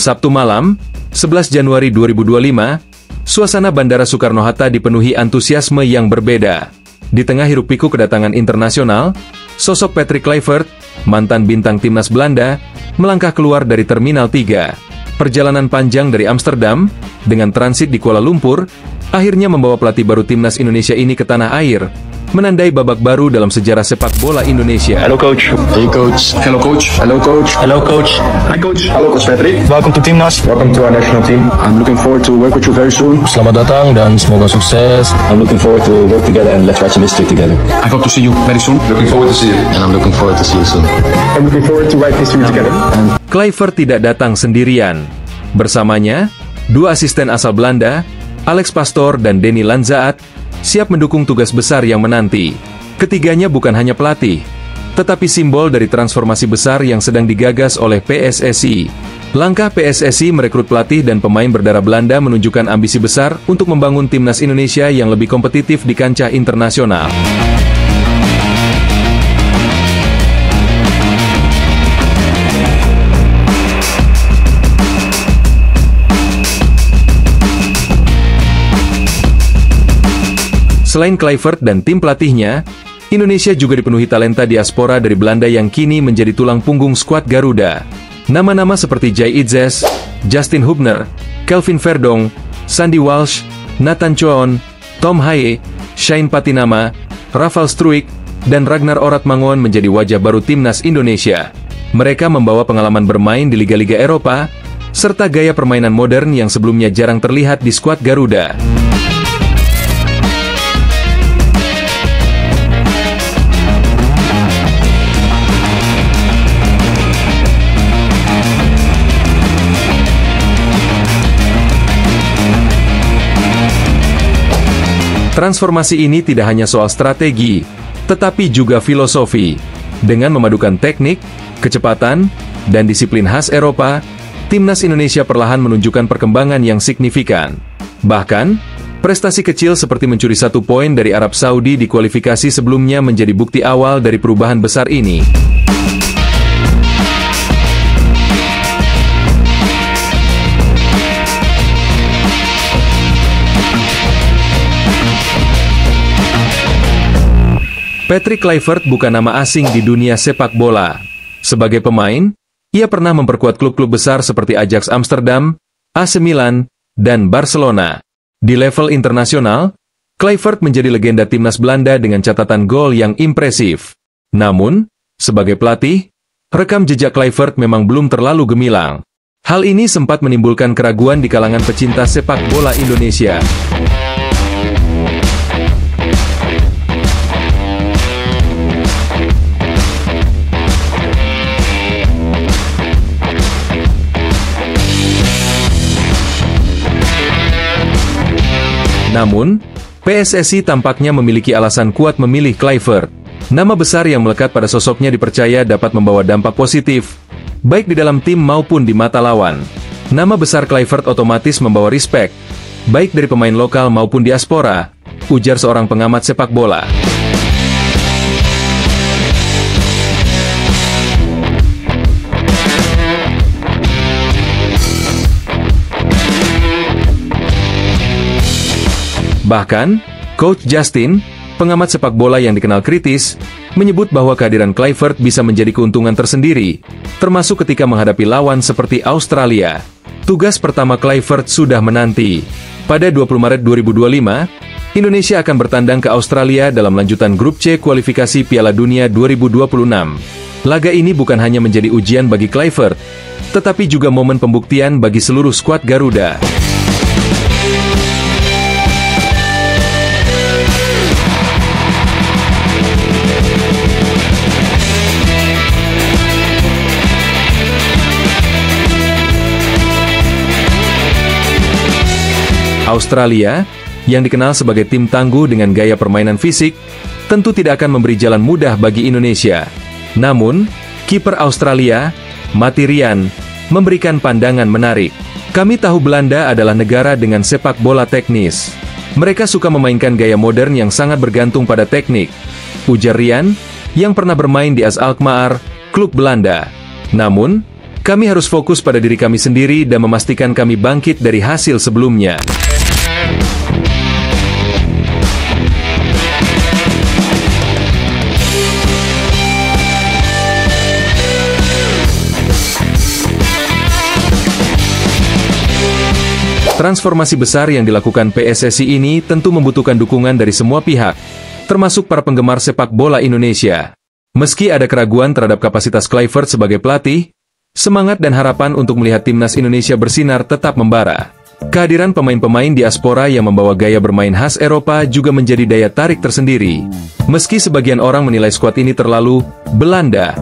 Sabtu malam, 11 Januari 2025, suasana Bandara Soekarno-Hatta dipenuhi antusiasme yang berbeda. Di tengah hiruk-pikuk kedatangan internasional, sosok Patrick Kluivert, mantan bintang timnas Belanda, melangkah keluar dari Terminal 3. Perjalanan panjang dari Amsterdam, dengan transit di Kuala Lumpur, akhirnya membawa pelatih baru timnas Indonesia ini ke tanah air, menandai babak baru dalam sejarah sepak bola Indonesia. Hello coach. Hey coach. Hello coach. Hello coach. Hello coach. Hi coach. Halo coach Patrick. Welcome to Timnas. Welcome to our national team. I'm looking forward to work with you very soon. Selamat datang dan semoga sukses. I'm looking forward to work together and let's write some history together. I hope to see you very soon. Looking forward to see you. And I'm looking forward to see you soon. I'm looking forward to write history together. Kluivert tidak datang sendirian. Bersamanya, dua asisten asal Belanda, Alex Pastoor dan Denny Lanzaat, siap mendukung tugas besar yang menanti. Ketiganya bukan hanya pelatih, tetapi simbol dari transformasi besar yang sedang digagas oleh PSSI. Langkah PSSI merekrut pelatih dan pemain berdarah Belanda menunjukkan ambisi besar untuk membangun timnas Indonesia yang lebih kompetitif di kancah internasional. Selain Kluivert dan tim pelatihnya, Indonesia juga dipenuhi talenta diaspora dari Belanda yang kini menjadi tulang punggung skuad Garuda. Nama-nama seperti Jay Itzes, Justin Hubner, Kelvin Verdonk, Sandy Walsh, Nathan Choon, Tom Haye, Shane Patinama, Rafal Struijk, dan Ragnar Oratmangon menjadi wajah baru timnas Indonesia. Mereka membawa pengalaman bermain di liga-liga Eropa, serta gaya permainan modern yang sebelumnya jarang terlihat di skuad Garuda. Transformasi ini tidak hanya soal strategi, tetapi juga filosofi. Dengan memadukan teknik, kecepatan, dan disiplin khas Eropa, timnas Indonesia perlahan menunjukkan perkembangan yang signifikan. Bahkan, prestasi kecil seperti mencuri 1 poin dari Arab Saudi di kualifikasi sebelumnya menjadi bukti awal dari perubahan besar ini. Patrick Kluivert bukan nama asing di dunia sepak bola. Sebagai pemain, ia pernah memperkuat klub-klub besar seperti Ajax Amsterdam, AC Milan, dan Barcelona. Di level internasional, Kluivert menjadi legenda timnas Belanda dengan catatan gol yang impresif. Namun, sebagai pelatih, rekam jejak Kluivert memang belum terlalu gemilang. Hal ini sempat menimbulkan keraguan di kalangan pecinta sepak bola Indonesia. Namun, PSSI tampaknya memiliki alasan kuat memilih Kluivert. Nama besar yang melekat pada sosoknya dipercaya dapat membawa dampak positif, baik di dalam tim maupun di mata lawan. Nama besar Kluivert otomatis membawa respek, baik dari pemain lokal maupun diaspora, ujar seorang pengamat sepak bola. Bahkan, Coach Justin, pengamat sepak bola yang dikenal kritis, menyebut bahwa kehadiran Kluivert bisa menjadi keuntungan tersendiri, termasuk ketika menghadapi lawan seperti Australia. Tugas pertama Kluivert sudah menanti. Pada 20 Maret 2025, Indonesia akan bertandang ke Australia dalam lanjutan grup C kualifikasi Piala Dunia 2026. Laga ini bukan hanya menjadi ujian bagi Kluivert, tetapi juga momen pembuktian bagi seluruh skuad Garuda. Australia, yang dikenal sebagai tim tangguh dengan gaya permainan fisik, tentu tidak akan memberi jalan mudah bagi Indonesia. Namun, kiper Australia, Matti Rian, memberikan pandangan menarik. Kami tahu Belanda adalah negara dengan sepak bola teknis. Mereka suka memainkan gaya modern yang sangat bergantung pada teknik, ujar Rian, yang pernah bermain di AS Alkmaar, klub Belanda. Namun, Kami harus fokus pada diri kami sendiri dan memastikan kami bangkit dari hasil sebelumnya. Transformasi besar yang dilakukan PSSI ini tentu membutuhkan dukungan dari semua pihak, termasuk para penggemar sepak bola Indonesia. Meski ada keraguan terhadap kapasitas Kluivert sebagai pelatih, semangat dan harapan untuk melihat timnas Indonesia bersinar tetap membara. Kehadiran pemain-pemain diaspora yang membawa gaya bermain khas Eropa juga menjadi daya tarik tersendiri. Meski sebagian orang menilai skuad ini terlalu Belanda.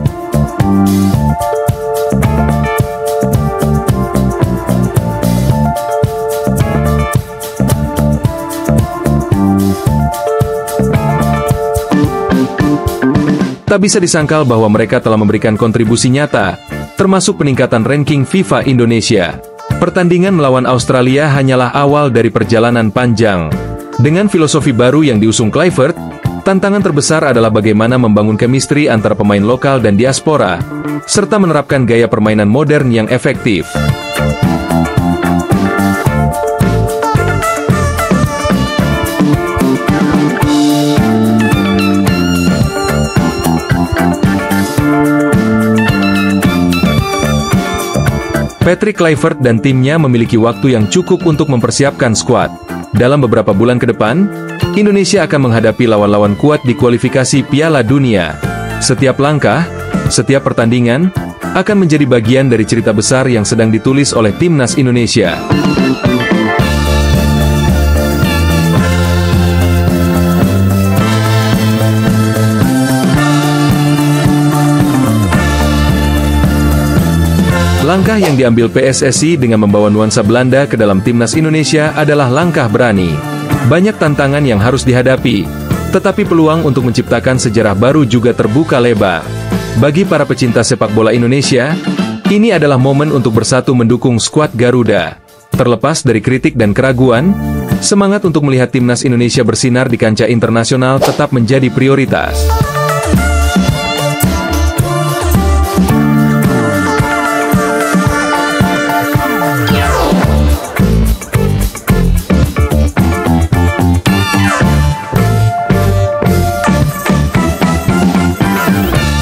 Tak bisa disangkal bahwa mereka telah memberikan kontribusi nyata, termasuk peningkatan ranking FIFA Indonesia. Pertandingan melawan Australia hanyalah awal dari perjalanan panjang. Dengan filosofi baru yang diusung Kluivert, tantangan terbesar adalah bagaimana membangun chemistry antara pemain lokal dan diaspora, serta menerapkan gaya permainan modern yang efektif. Patrick Kluivert dan timnya memiliki waktu yang cukup untuk mempersiapkan skuad. Dalam beberapa bulan ke depan, Indonesia akan menghadapi lawan-lawan kuat di kualifikasi Piala Dunia. Setiap langkah, setiap pertandingan, akan menjadi bagian dari cerita besar yang sedang ditulis oleh timnas Indonesia. Langkah yang diambil PSSI dengan membawa nuansa Belanda ke dalam timnas Indonesia adalah langkah berani. Banyak tantangan yang harus dihadapi, tetapi peluang untuk menciptakan sejarah baru juga terbuka lebar. Bagi para pecinta sepak bola Indonesia, ini adalah momen untuk bersatu mendukung skuad Garuda. Terlepas dari kritik dan keraguan, semangat untuk melihat timnas Indonesia bersinar di kancah internasional tetap menjadi prioritas.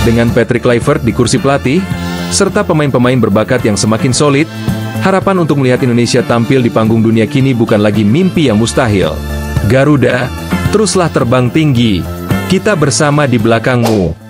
Dengan Patrick Kluivert di kursi pelatih, serta pemain-pemain berbakat yang semakin solid, harapan untuk melihat Indonesia tampil di panggung dunia kini bukan lagi mimpi yang mustahil. Garuda, teruslah terbang tinggi. Kita bersama di belakangmu.